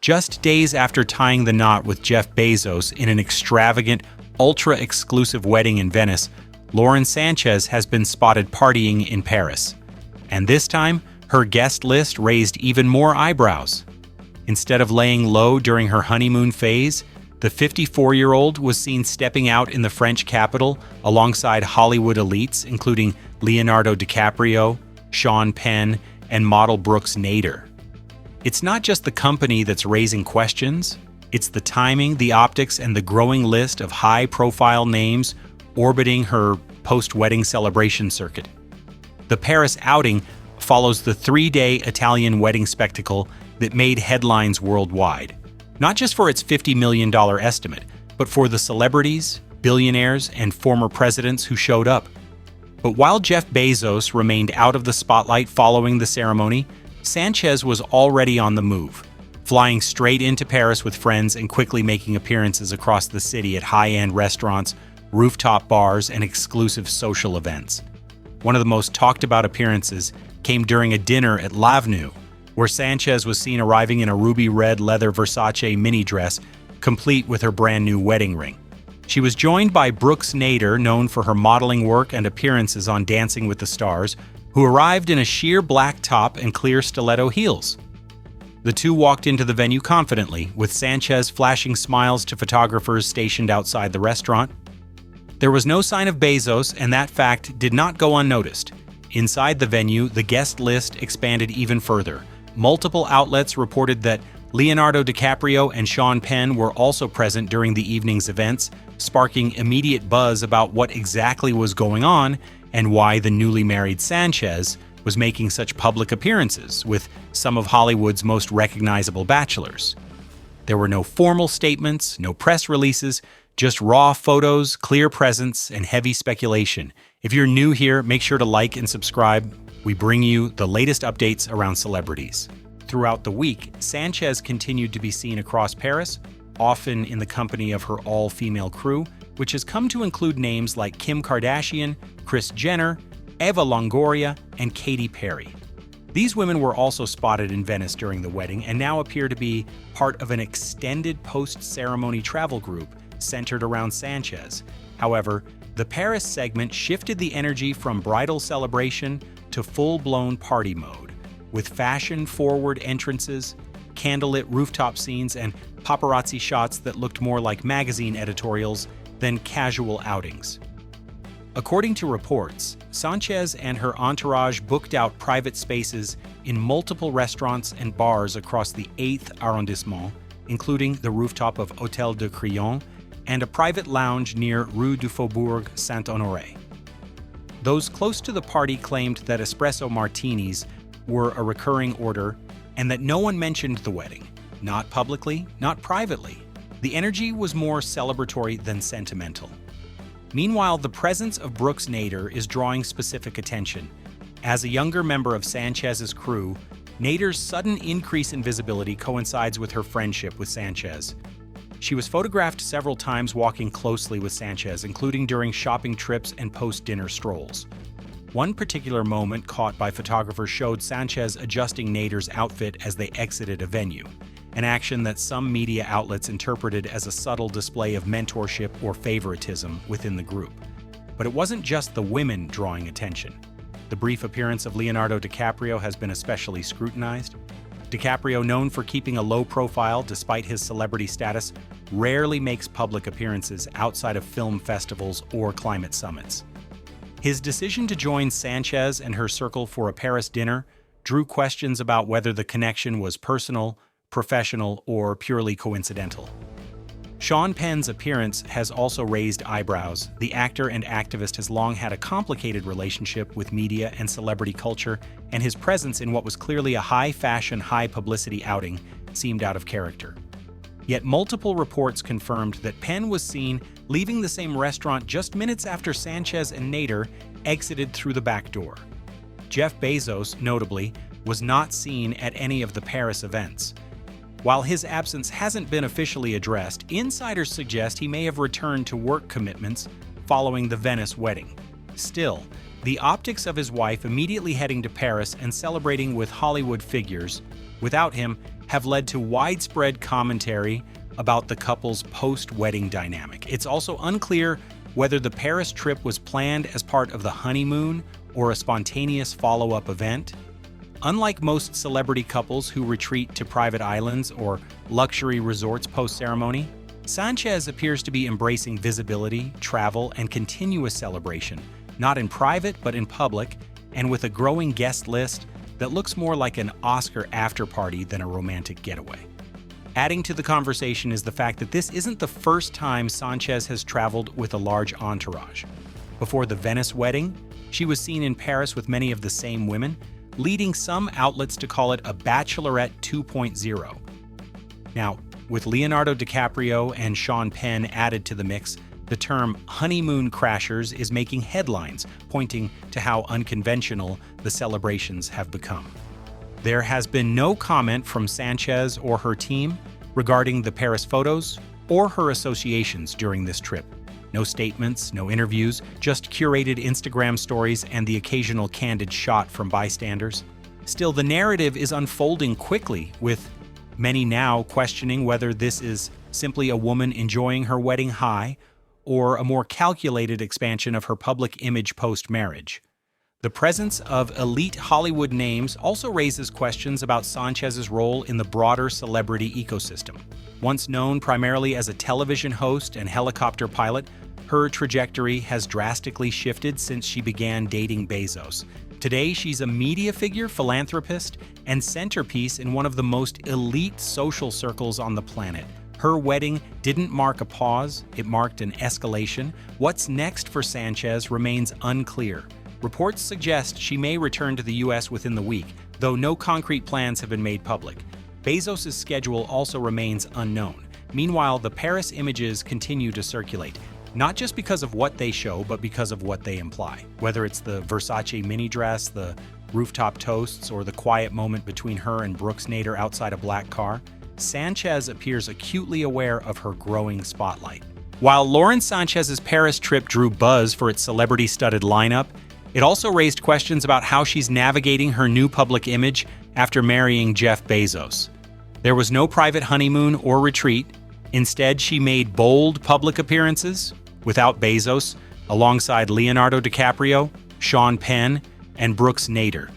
Just days after tying the knot with Jeff Bezos in an extravagant, ultra-exclusive wedding in Venice, Lauren Sánchez has been spotted partying in Paris. And this time, her guest list raised even more eyebrows. Instead of laying low during her honeymoon phase, the 54-year-old was seen stepping out in the French capital alongside Hollywood elites, including Leonardo DiCaprio, Penn, and model Brooks Nader. It's not just the company that's raising questions, it's the timing, the optics, and the growing list of high-profile names orbiting her post-wedding celebration circuit. The Paris outing follows the 3-day Italian wedding spectacle that made headlines worldwide, not just for its $50 million estimate, but for the celebrities, billionaires, and former presidents who showed up. But while Jeff Bezos remained out of the spotlight following the ceremony, Sánchez was already on the move, flying straight into Paris with friends and quickly making appearances across the city at high-end restaurants, rooftop bars, and exclusive social events. One of the most talked-about appearances came during a dinner at L'Avenue, where Sánchez was seen arriving in a ruby red leather Versace mini dress, complete with her brand-new wedding ring. She was joined by Brooks Nader, known for her modeling work and appearances on Dancing with the Stars, who arrived in a sheer black top and clear stiletto heels. The two walked into the venue confidently, with Sánchez flashing smiles to photographers stationed outside the restaurant. There was no sign of Bezos, and that fact did not go unnoticed. Inside the venue, the guest list expanded even further. Multiple outlets reported that Leonardo DiCaprio and Penn were also present during the evening's events, sparking immediate buzz about what exactly was going on and why the newly married Sánchez was making such public appearances with some of Hollywood's most recognizable bachelors. There were no formal statements, no press releases, just raw photos, clear presence, and heavy speculation. If you're new here, make sure to like and subscribe. We bring you the latest updates around celebrities. Throughout the week, Sánchez continued to be seen across Paris, often in the company of her all-female crew, which has come to include names like Kim Kardashian, Kris Jenner, Eva Longoria, and Katy Perry. These women were also spotted in Venice during the wedding and now appear to be part of an extended post-ceremony travel group centered around Sánchez. However, the Paris segment shifted the energy from bridal celebration to full-blown party mode, with fashion-forward entrances, candlelit rooftop scenes, and paparazzi shots that looked more like magazine editorials than casual outings. According to reports, Sánchez and her entourage booked out private spaces in multiple restaurants and bars across the 8th arrondissement, including the rooftop of Hôtel de Crillon and a private lounge near Rue du Faubourg Saint-Honoré. Those close to the party claimed that espresso martinis were a recurring order and that no one mentioned the wedding, not publicly, not privately. The energy was more celebratory than sentimental. Meanwhile, the presence of Brooks Nader is drawing specific attention. As a younger member of Sánchez's crew, Nader's sudden increase in visibility coincides with her friendship with Sánchez. She was photographed several times walking closely with Sánchez, including during shopping trips and post-dinner strolls. One particular moment caught by photographers showed Sánchez adjusting Nader's outfit as they exited a venue, an action that some media outlets interpreted as a subtle display of mentorship or favoritism within the group. But it wasn't just the women drawing attention. The brief appearance of Leonardo DiCaprio has been especially scrutinized. DiCaprio, known for keeping a low profile despite his celebrity status, rarely makes public appearances outside of film festivals or climate summits. His decision to join Sánchez and her circle for a Paris dinner drew questions about whether the connection was personal, professional, or purely coincidental. Penn's appearance has also raised eyebrows. The actor and activist has long had a complicated relationship with media and celebrity culture, and his presence in what was clearly a high-fashion, high-publicity outing seemed out of character. Yet multiple reports confirmed that Penn was seen leaving the same restaurant just minutes after Sánchez and Nader exited through the back door. Jeff Bezos, notably, was not seen at any of the Paris events. While his absence hasn't been officially addressed, insiders suggest he may have returned to work commitments following the Venice wedding. Still, the optics of his wife immediately heading to Paris and celebrating with Hollywood figures, without him, have led to widespread commentary about the couple's post-wedding dynamic. It's also unclear whether the Paris trip was planned as part of the honeymoon or a spontaneous follow-up event. Unlike most celebrity couples who retreat to private islands or luxury resorts post-ceremony, Sánchez appears to be embracing visibility, travel, and continuous celebration, not in private but in public, and with a growing guest list that looks more like an Oscar after-party than a romantic getaway. Adding to the conversation is the fact that this isn't the first time Sánchez has traveled with a large entourage. Before the Venice wedding, she was seen in Paris with many of the same women, leading some outlets to call it a Bachelorette 2.0. Now, with Leonardo DiCaprio and Sean Penn added to the mix, the term honeymoon crashers is making headlines, pointing to how unconventional the celebrations have become. There has been no comment from Sánchez or her team regarding the Paris photos or her associations during this trip. No statements, no interviews, just curated Instagram stories and the occasional candid shot from bystanders. Still, the narrative is unfolding quickly, with many now questioning whether this is simply a woman enjoying her wedding high or a more calculated expansion of her public image post-marriage. The presence of elite Hollywood names also raises questions about Sánchez's role in the broader celebrity ecosystem. Once known primarily as a television host and helicopter pilot, her trajectory has drastically shifted since she began dating Bezos. Today, she's a media figure, philanthropist, and centerpiece in one of the most elite social circles on the planet. Her wedding didn't mark a pause, it marked an escalation. What's next for Sánchez remains unclear. Reports suggest she may return to the U.S. within the week, though no concrete plans have been made public. Bezos' schedule also remains unknown. Meanwhile, the Paris images continue to circulate, not just because of what they show, but because of what they imply. Whether it's the Versace mini dress, the rooftop toasts, or the quiet moment between her and Brooks Nader outside a black car, Sánchez appears acutely aware of her growing spotlight. While Lauren Sánchez's Paris trip drew buzz for its celebrity-studded lineup, it also raised questions about how she's navigating her new public image after marrying Jeff Bezos. There was no private honeymoon or retreat. Instead, she made bold public appearances without Bezos, alongside Leonardo DiCaprio, Sean Penn, and Brooks Nader.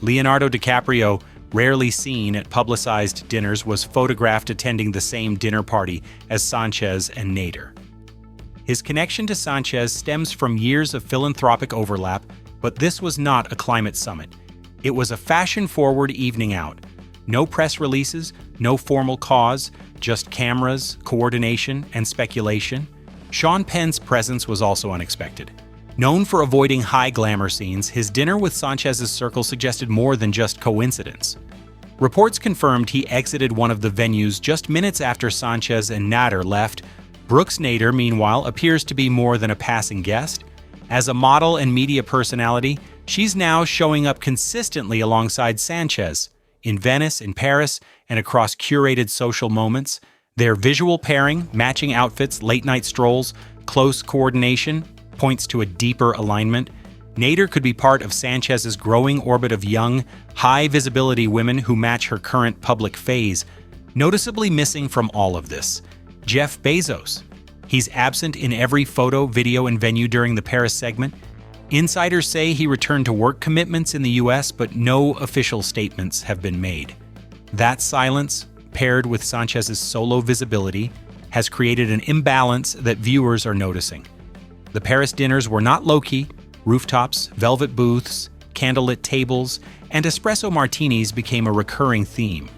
Leonardo DiCaprio, rarely seen at publicized dinners, was photographed attending the same dinner party as Sánchez and Nader. His connection to Sánchez stems from years of philanthropic overlap, but this was not a climate summit. It was a fashion-forward evening out. No press releases, no formal cause, just cameras, coordination, and speculation. Sean Penn's presence was also unexpected. Known for avoiding high glamour scenes, his dinner with Sánchez's circle suggested more than just coincidence. Reports confirmed he exited one of the venues just minutes after Sánchez and Nader left. Brooks Nader, meanwhile, appears to be more than a passing guest. As a model and media personality, she's now showing up consistently alongside Sánchez, in Venice, in Paris, and across curated social moments. Their visual pairing, matching outfits, late-night strolls, close coordination points to a deeper alignment. Nader could be part of Sánchez's growing orbit of young, high-visibility women who match her current public phase. Noticeably missing from all of this, Jeff Bezos. He's absent in every photo, video, and venue during the Paris segment. Insiders say he returned to work commitments in the U.S., but no official statements have been made. That silence, paired with Sánchez's solo visibility, has created an imbalance that viewers are noticing. The Paris dinners were not low-key. Rooftops, velvet booths, candlelit tables, and espresso martinis became a recurring theme.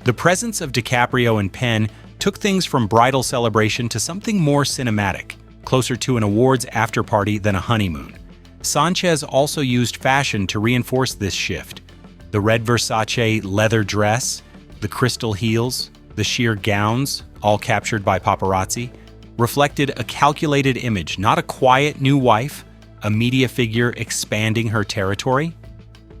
The presence of DiCaprio and Penn took things from bridal celebration to something more cinematic, closer to an awards after-party than a honeymoon. Sánchez also used fashion to reinforce this shift. The red Versace leather dress, the crystal heels, the sheer gowns, all captured by paparazzi, reflected a calculated image, not a quiet new wife, a media figure expanding her territory.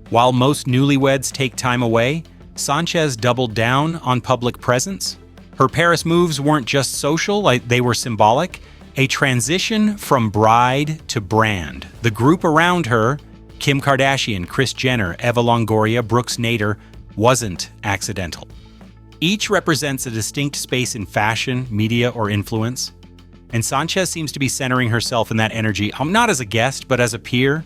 While most newlyweds take time away, Sánchez doubled down on public presence. Her Paris moves weren't just social, they were symbolic. A transition from bride to brand. The group around her, Kim Kardashian, Kris Jenner, Eva Longoria, Brooks Nader, wasn't accidental. Each represents a distinct space in fashion, media, or influence. And Sánchez seems to be centering herself in that energy, not as a guest, but as a peer,